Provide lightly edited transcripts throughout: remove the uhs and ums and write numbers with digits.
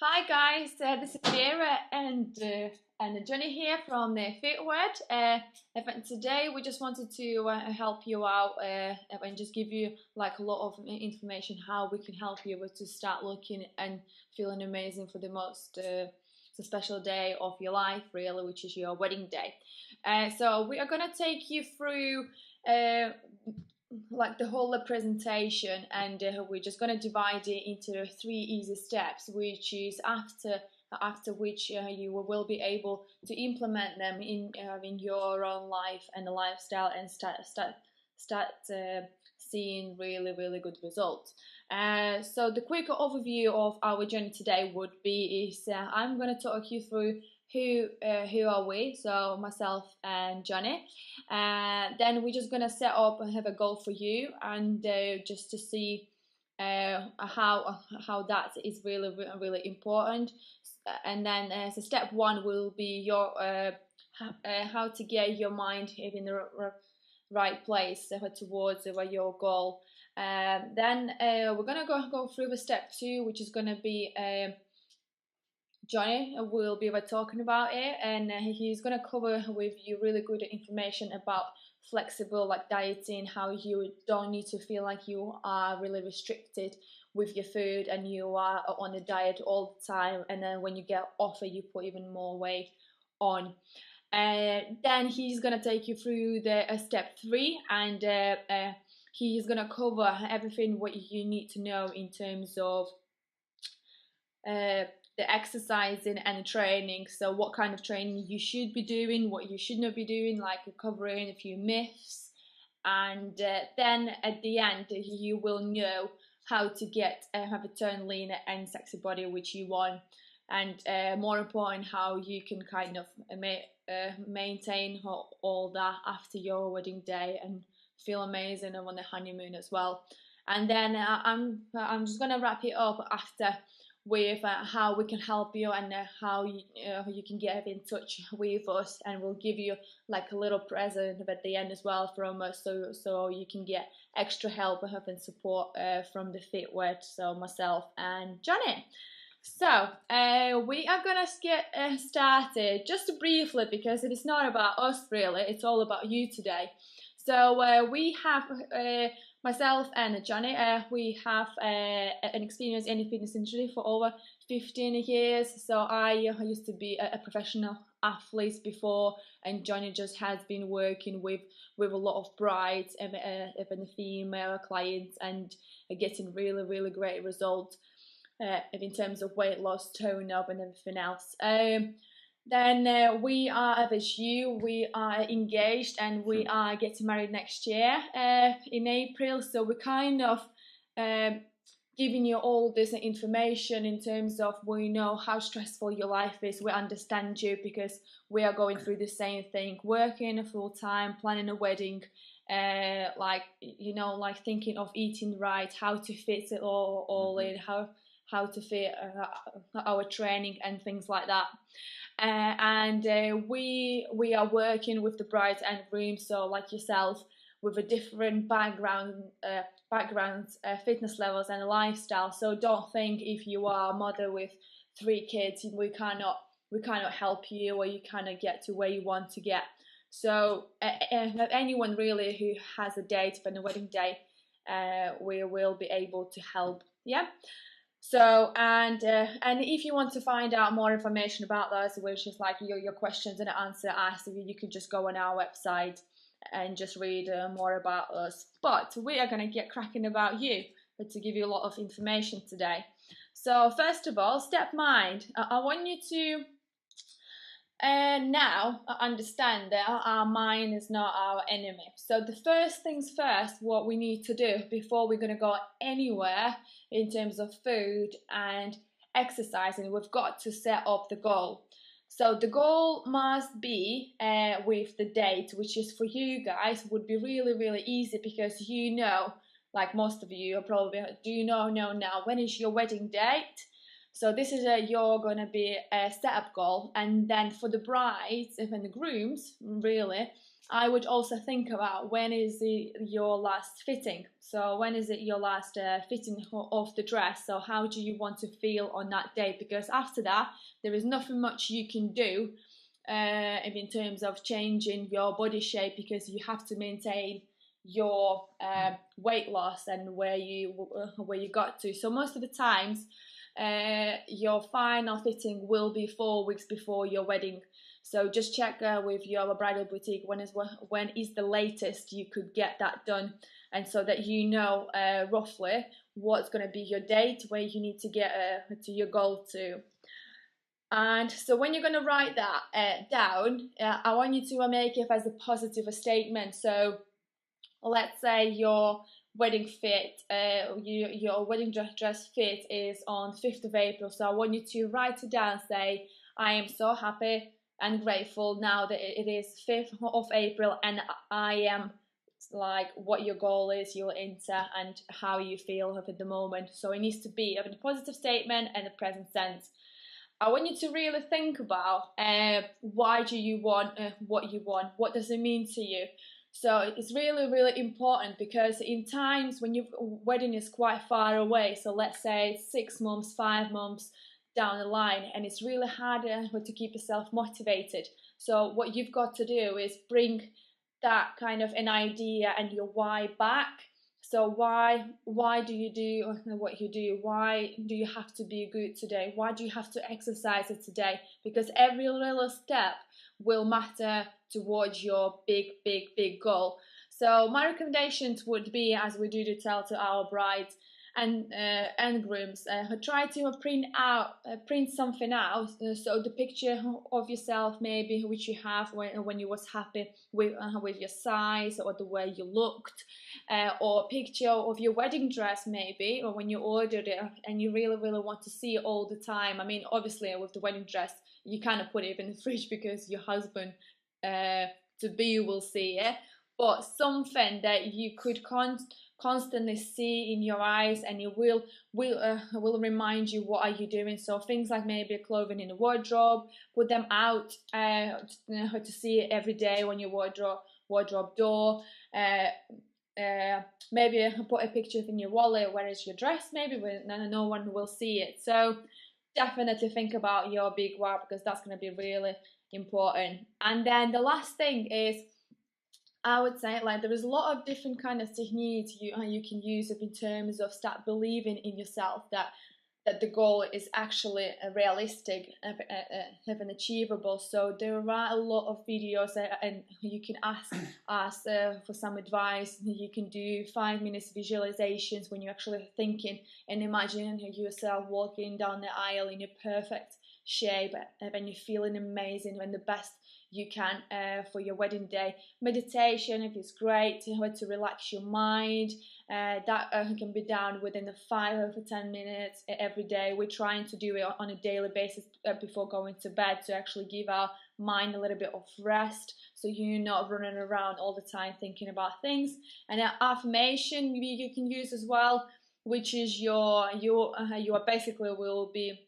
Hi guys, this is Vera and Jenny here from the Fitword. And today we just wanted to help you out and just give you like a lot of information how we can help you to start looking and feeling amazing for the most the special day of your life, really, which is your wedding day. So we are gonna take you through. Like the whole presentation, and we're just going to divide it into three easy steps, which is after which you will be able to implement them in your own life and the lifestyle and start seeing really good results. So the quick overview of our journey today would be is I'm going to talk you through who are we, so myself and Johnny. Then we're just gonna set up and have a goal for you, and just to see how that is really important. And then so step one will be your how to get your mind in the right place towards your goal. Then we're gonna go through the step two, which is gonna be Johnny will be talking about it, and he's going to cover with you really good information about flexible like dieting, how you don't need to feel like you are really restricted with your food and you are on a diet all the time, and then when you get off it you put even more weight on. And then he's going to take you through the step three, and he's going to cover everything what you need to know in terms of the exercising and the training. So what kind of training you should be doing, what you should not be doing, like covering a few myths. And then at the end you will know how to get have a turn leaner and sexy body which you want, and more important, how you can kind of maintain all that after your wedding day and feel amazing and on the honeymoon as well. And then I'm just gonna wrap it up after with how we can help you, and how you can get in touch with us, and we'll give you like a little present at the end as well from us, so you can get extra help and support from the Fitword, so myself and Johnny. So we are gonna get started just briefly, because it is not about us really, it's all about you today. So we have myself and Johnny, we have an experience in the fitness industry for over 15 years. So I used to be a professional athlete before, and Johnny just has been working with a lot of brides and female clients, and getting really great results in terms of weight loss, tone up and everything else. Then we are as you, we are engaged, and we are getting married next year in April. So we're kind of giving you all this information in terms of, we know how stressful your life is, we understand you, because we are going through the same thing, working a full time, planning a wedding, like like thinking of eating right, how to fit it all in, how to fit our training and things like that. And we are working with the brides and grooms, so like yourself, with a different backgrounds, fitness levels and lifestyle. So don't think if you are a mother with 3 kids we cannot help you, or you cannot get to where you want to get. So anyone really who has a date for the wedding day, we will be able to help. Yeah. So and if you want to find out more information about those, which is like your questions and answer asked, you could just go on our website and just read more about us. But we are going to get cracking about you, to give you a lot of information today. So first of all, step mind. I want you to now understand that our mind is not our enemy. So the first things first, what we need to do before we're going to go anywhere in terms of food and exercising, we've got to set up the goal. So the goal must be with the date, which is for you guys would be really easy, because like most of you are probably do know now when is your wedding date. So this is you're going to be a setup goal. And then for the brides and the grooms, really, I would also think about when is your last fitting. So when is it your last fitting of the dress? So how do you want to feel on that day? Because after that, there is nothing much you can do in terms of changing your body shape, because you have to maintain your weight loss and where you got to. So most of the times, your final fitting will be 4 weeks before your wedding. So just check with your bridal boutique when is the latest you could get that done, and so that you know roughly what's going to be your date where you need to get to your goal to. And so when you're going to write that down, I want you to make it as a positive statement. So let's say your wedding fit, your wedding dress fit is on 5th of April. So I want you to write it down, say, I am so happy and grateful now that it is 5th of April, and I am, like, what your goal is, you'll enter, and how you feel at the moment. So it needs to be a positive statement and a present sense. I want you to really think about why do you want what you want? What does it mean to you? So it's really, really important, because in times when your wedding is quite far away, so let's say 6 months, 5 months down the line, and it's really hard to keep yourself motivated. So what you've got to do is bring that kind of an idea and your why back. So why do you do what you do? Why do you have to be good today? Why do you have to exercise it today? Because every little step will matter towards your big goal. So my recommendations would be, as we do to tell to our brides and grooms, try to print something out. So the picture of yourself, maybe, which you have when you was happy with your size or the way you looked, or a picture of your wedding dress, maybe, or when you ordered it and you really want to see it all the time. I mean, obviously with the wedding dress, you kind of put it in the fridge because your husband to be will see it, but something that you could constantly see in your eyes, and it will remind you what are you doing. So things like maybe clothing in the wardrobe, put them out to see it every day on your wardrobe door. Maybe put a picture in your wallet, where is your dress, maybe, when no one will see it. So definitely think about your big why, because that's going to be really important. And then the last thing is, I would say, like, there is a lot of different kind of techniques you can use in terms of start believing in yourself, that the goal is actually realistic and achievable. So there are a lot of videos, and you can ask for some advice. You can do 5 minutes visualizations when you're actually thinking and imagining yourself walking down the aisle in your perfect shape, and you're feeling amazing and the best you can for your wedding day. Meditation, if it's great, to relax your mind. That can be done within the 5 to 10 minutes every day. We're trying to do it on a daily basis before going to bed, to actually give our mind a little bit of rest, so you're not running around all the time thinking about things. And an affirmation you can use as well, which is you basically will be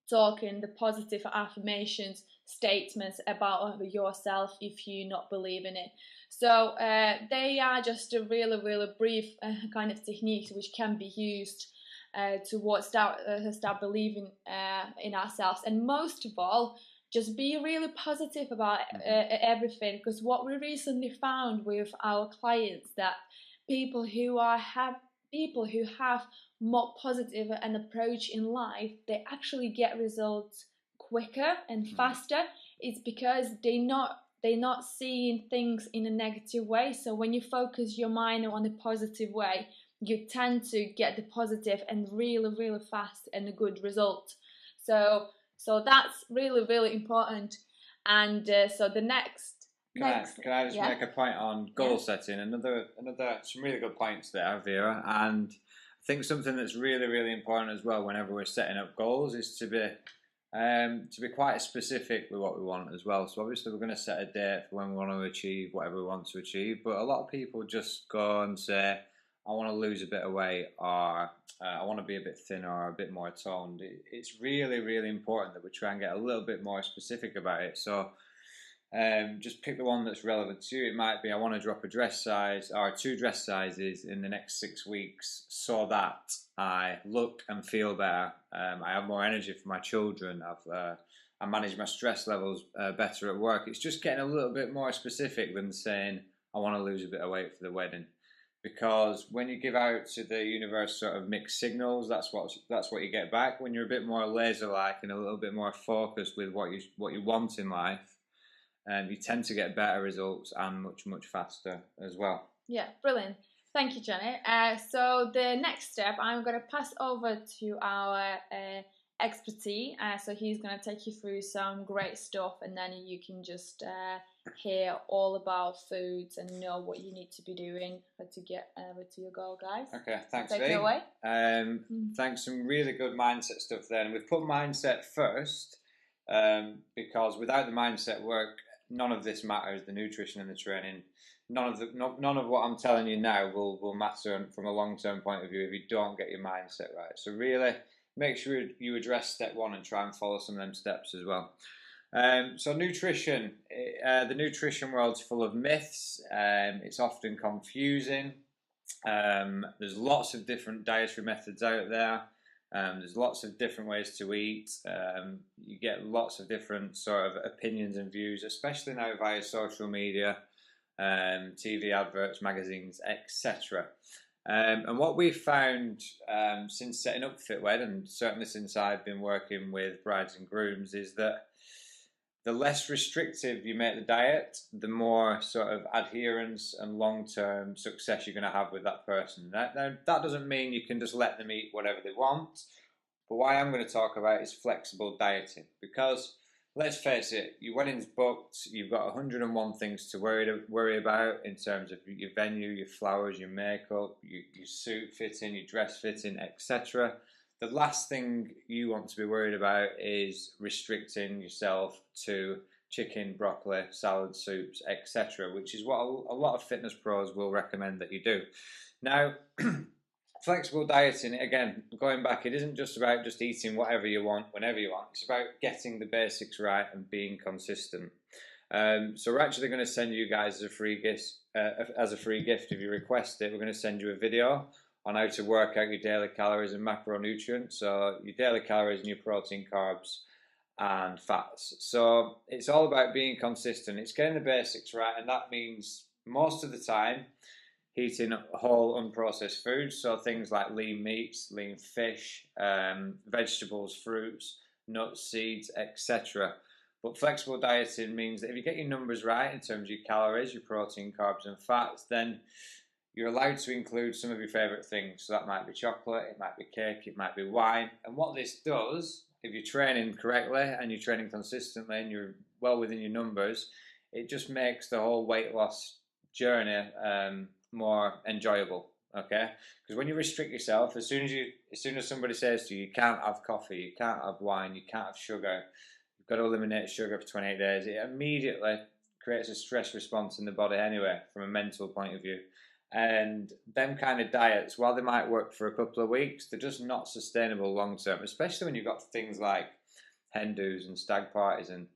talking the positive affirmations, statements about yourself if you not believe in it. So they are just a really brief kind of techniques which can be used towards start believing in ourselves. And most of all, just be really positive about everything, because what we recently found with our clients, that people who have more positive an approach in life, they actually get results quicker and faster. It's because they're not seeing things in a negative way. So when you focus your mind on a positive way, you tend to get the positive and really fast and a good result. So that's really important. And so the next Can I just make a point on goal setting? Another some really good points there, Vera. And I think something that's really important as well whenever we're setting up goals is to be quite specific with what we want as well. So obviously we're going to set a date for when we want to achieve whatever we want to achieve, but a lot of people just go and say, I want to lose a bit of weight, or I want to be a bit thinner or a bit more toned. It's really important that we try and get a little bit more specific about it. So Just pick the one that's relevant to you. It might be I want to drop a dress size or 2 dress sizes in the next 6 weeks so that I look and feel better. I have more energy for my children. I manage my stress levels better at work. It's just getting a little bit more specific than saying I want to lose a bit of weight for the wedding. Because when you give out to the universe sort of mixed signals, that's what you get back. When you're a bit more laser-like and a little bit more focused with what you want in life, you tend to get better results and much faster as well. Yeah, brilliant. Thank you, Jenny. So the next step, I'm going to pass over to our expertise. So he's going to take you through some great stuff, and then you can just hear all about foods and know what you need to be doing to get to your goal, guys. Okay, thanks, Take it away. Thanks, some really good mindset stuff there. And we've put mindset first because without the mindset work, none of this matters. The nutrition and the training, none of what I'm telling you now will matter from a long-term point of view if you don't get your mindset right. So really, make sure you address step one and try and follow some of them steps as well. So nutrition, the nutrition world's full of myths. It's often confusing. There's lots of different dietary methods out there. There's lots of different ways to eat. You get lots of different sort of opinions and views, especially now via social media, TV adverts, magazines, etc. And what we've found since setting up FitWed, and certainly since I've been working with brides and grooms, is that the less restrictive you make the diet, the more sort of adherence and long-term success you're going to have with that person. Now, that doesn't mean you can just let them eat whatever they want. But what I am going to talk about is flexible dieting. Because, let's face it, your wedding's booked, you've got 101 things to worry about in terms of your venue, your flowers, your makeup, your suit fitting, your dress fitting, etc. The last thing you want to be worried about is restricting yourself to chicken, broccoli, salad, soups, etc., which is what a lot of fitness pros will recommend that you do. Now, flexible dieting, again, going back, it isn't just about just eating whatever you want, whenever you want. It's about getting the basics right and being consistent. So we're actually going to send you guys as a free gift if you request it. We're going to send you a video on how to work out your daily calories and macronutrients, so your daily calories and your protein, carbs, and fats. So it's all about being consistent. It's getting the basics right, and that means most of the time eating whole unprocessed foods, so things like lean meats, lean fish, vegetables, fruits, nuts, seeds, etc. But flexible dieting means that if you get your numbers right in terms of your calories, your protein, carbs, and fats, then you're allowed to include some of your favourite things. So that might be chocolate, it might be cake, it might be wine. And what this does, if you're training correctly and you're training consistently and you're well within your numbers, it just makes the whole weight loss journey more enjoyable. Okay? Because when you restrict yourself, as soon as somebody says to you, you can't have coffee, you can't have wine, you can't have sugar, you've got to eliminate sugar for 28 days, it immediately creates a stress response in the body anyway, from a mental point of view. And them kind of diets, while they might work for a couple of weeks, they're just not sustainable long term, especially when you've got things like hen do's and stag parties and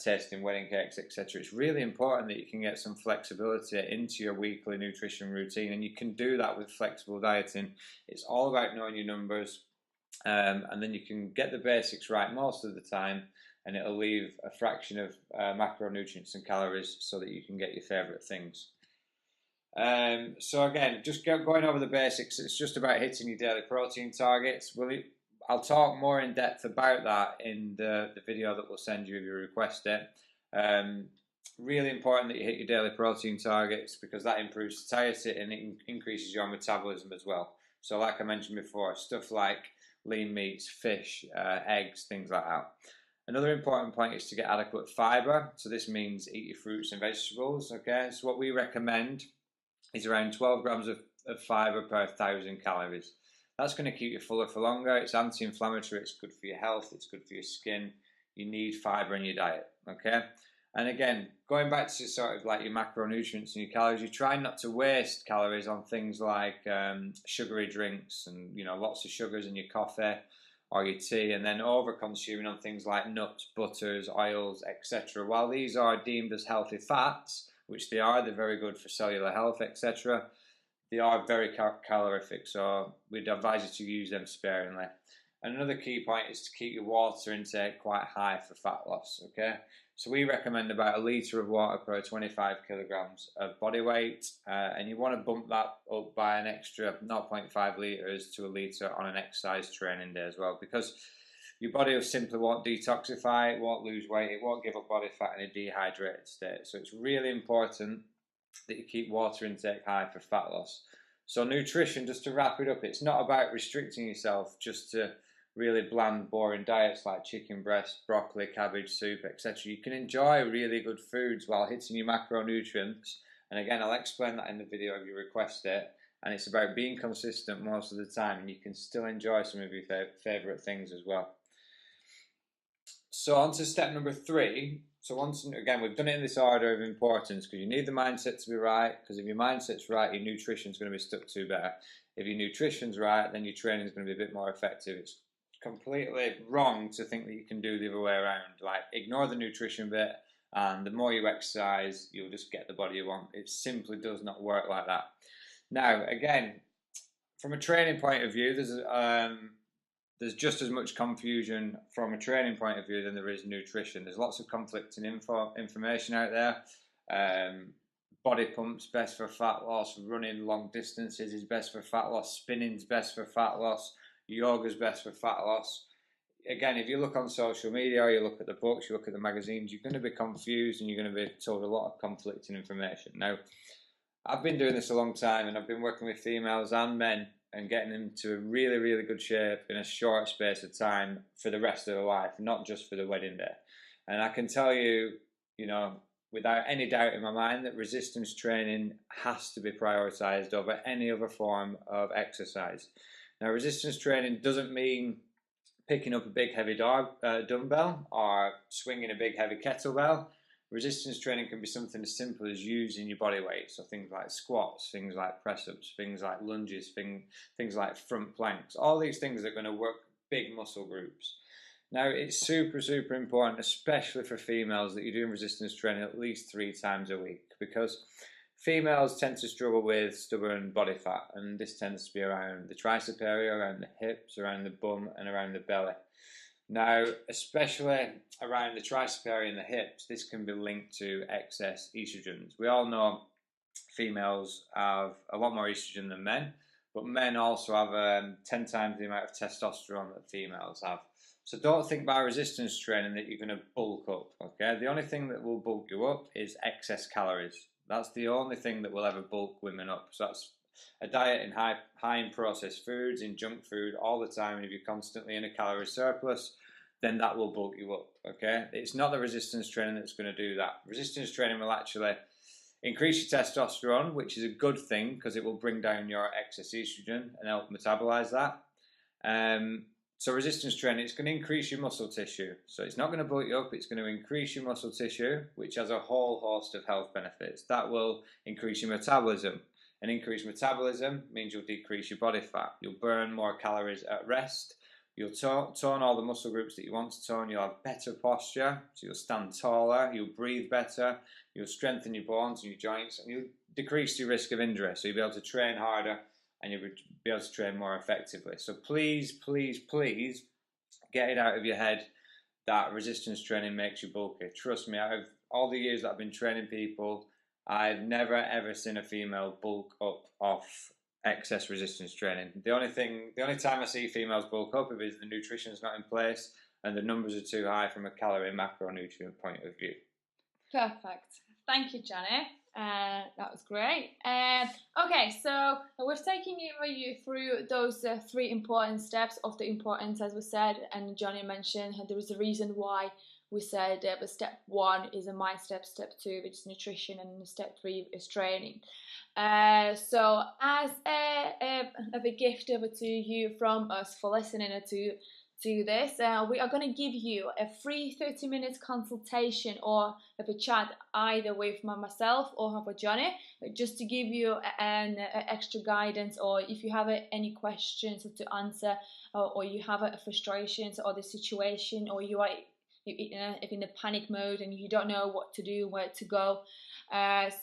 tasting wedding cakes, etc. It's really important that you can get some flexibility into your weekly nutrition routine, and you can do that with flexible dieting. It's all about knowing your numbers, and then you can get the basics right most of the time, and it'll leave a fraction of macronutrients and calories so that you can get your favourite things. So again, just going over the basics, it's just about hitting your daily protein targets. I'll talk more in depth about that in the video that we'll send you if you request it. Really important that you hit your daily protein targets because that improves satiety and it increases your metabolism as well. So like I mentioned before, stuff like lean meats, fish, eggs, things like that. Another important point is to get adequate fibre. So this means eat your fruits and vegetables. Okay, so what we recommend is around 12 grams of fibre per 1,000 calories. That's going to keep you fuller for longer. It's anti-inflammatory, it's good for your health, it's good for your skin. You need fibre in your diet, okay? And again, going back to sort of like your macronutrients and your calories, you try not to waste calories on things like sugary drinks and, you know, lots of sugars in your coffee or your tea, and then over consuming on things like nuts, butters, oils, etc. While these are deemed as healthy fats, which they are, they're very good for cellular health, etc., they are very calorific, so we'd advise you to use them sparingly. And another key point is to keep your water intake quite high for fat loss, okay? So we recommend about 1 litre of water per 25 kilograms of body weight, and you want to bump that up by an extra 0.5 litres to 1 litre on an exercise training day as well, because your body will simply won't detoxify, it won't lose weight, it won't give up body fat in a dehydrated state. So it's really important that you keep water intake high for fat loss. So nutrition, just to wrap it up, it's not about restricting yourself just to really bland, boring diets like chicken breast, broccoli, cabbage soup, etc. You can enjoy really good foods while hitting your macronutrients. And again, I'll explain that in the video if you request it. And it's about being consistent most of the time, and you can still enjoy some of your favourite things as well. So on to step number 3. So once again, we've done it in this order of importance because you need the mindset to be right, because if your mindset's right, your nutrition's going to be stuck to better. If your nutrition's right, then your training's going to be a bit more effective. It's completely wrong to think that you can do the other way around. Like, ignore the nutrition bit, and the more you exercise, you'll just get the body you want. It simply does not work like that. Now, again, from a training point of view, there's just as much confusion from a training point of view than there is nutrition. There's lots of conflicting information out there. Body pumps best for fat loss, running long distances is best for fat loss, spinning's best for fat loss, yoga's best for fat loss. Again, if you look on social media or you look at the books, you look at the magazines, you're going to be confused and you're going to be told a lot of conflicting information. Now, I've been doing this a long time, and I've been working with females and men and getting them to a really, really good shape in a short space of time for the rest of their life, not just for the wedding day. And I can tell you, without any doubt in my mind, that resistance training has to be prioritized over any other form of exercise. Now, resistance training doesn't mean picking up a big heavy dumbbell or swinging a big heavy kettlebell. Resistance training can be something as simple as using your body weight, so things like squats, things like press-ups, things like lunges, things like front planks. All these things are going to work big muscle groups. Now, it's super, super important, especially for females, that you're doing resistance training at least 3 times a week, because females tend to struggle with stubborn body fat, and this tends to be around the tricep area, around the hips, around the bum, and around the belly. Now, especially around the tricep area and the hips, this can be linked to excess estrogens. We all know females have a lot more estrogen than men, but men also have 10 times the amount of testosterone that females have. So don't think by resistance training that you're going to bulk up, okay? The only thing that will bulk you up is excess calories. That's the only thing that will ever bulk women up. So that's a diet in high in processed foods, in junk food all the time, and if you're constantly in a calorie surplus, then that will bulk you up, okay? It's not the resistance training that's going to do that. Resistance training will actually increase your testosterone, which is a good thing because it will bring down your excess estrogen and help metabolize that. So resistance training, it's going to increase your muscle tissue. So it's not going to bulk you up, it's going to increase your muscle tissue, which has a whole host of health benefits. That will increase your metabolism. And increased metabolism means you'll decrease your body fat. You'll burn more calories at rest. You'll tone all the muscle groups that you want to tone. You'll have better posture, so you'll stand taller. You'll breathe better. You'll strengthen your bones and your joints, and you'll decrease your risk of injury. So you'll be able to train harder and you'll be able to train more effectively. So please, please, please get it out of your head that resistance training makes you bulky. Trust me, out of all the years that I've been training people, I've never ever seen a female bulk up off excess resistance training. The only time I see females bulk up is the nutrition's not in place and the numbers are too high from a calorie and macronutrient point of view. Perfect. Thank you, Johnny. That was great. Okay, so we've taken you through those 3 important steps of the importance, as we said, and Johnny mentioned there is a reason why we said step 1 is a mindset, step 2 which is nutrition, and step 3 is training. So as a gift over to you from us for listening to this. We are going to give you a free 30 minutes consultation or have a chat either with myself or with Johnny, just to give you an extra guidance, or if you have any questions to answer, or you have frustrations or the situation, or you are in a panic mode and you don't know what to do, where to go.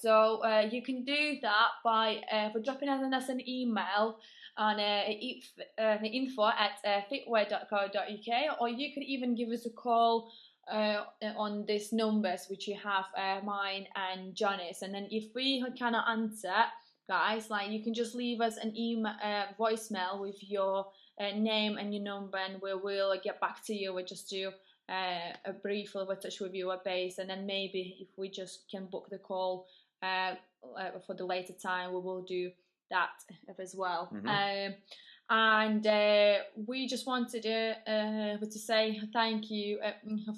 So you can do that by dropping us an email on info@fitwear.co.uk, or you could even give us a call on these numbers which you have, mine and Johnny's, and then if we cannot answer, guys, like, you can just leave us an email, voicemail with your name and your number, and we'll get back to you. We'll just do a brief touch with you base, and then maybe if we just can book the call for the later time, we will do that as well. And we just wanted to say thank you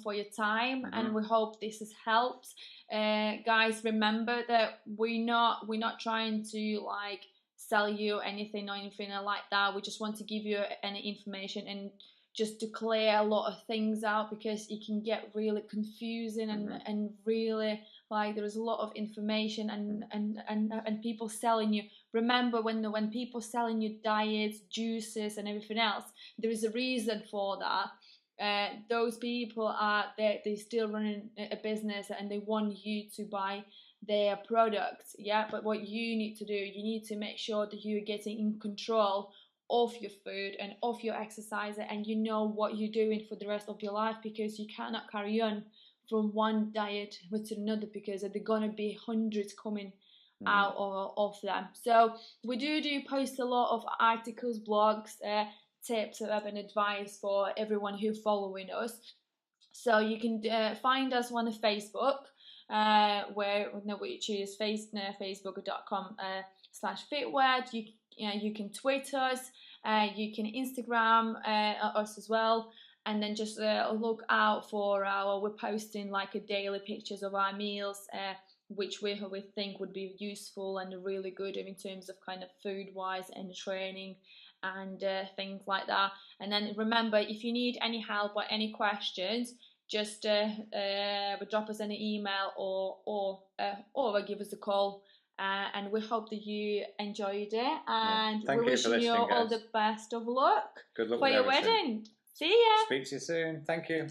for your time, and we hope this has helped. Guys, remember that we're not trying to like sell you anything or anything like that. We just want to give you any information and just to clear a lot of things out, because it can get really confusing and really, like, there is a lot of information and people selling you. Remember, when people selling you diets, juices and everything else, there is a reason for that. Those people are they still running a business and they want you to buy their products, yeah. But what you need to do, you need to make sure that you're getting in control of your food and of your exercise, and you know what you're doing for the rest of your life, because you cannot carry on from one diet to another, because there are going to be hundreds coming out of them. So we do post a lot of articles, blogs, tips and advice for everyone who following us. So you can find us on Facebook, which is facebook.com/fitwear. You can tweet us, you can Instagram us as well, and then just look out for we're posting like a daily pictures of our meals, which we think would be useful and really good in terms of kind of food wise and training and things like that. And then remember, if you need any help or any questions, just drop us an email or give us a call. And we hope that you enjoyed it, and we're wishing you all the best of luck. Good luck for with your everything. wedding. See ya. Speak to you soon. Thank you.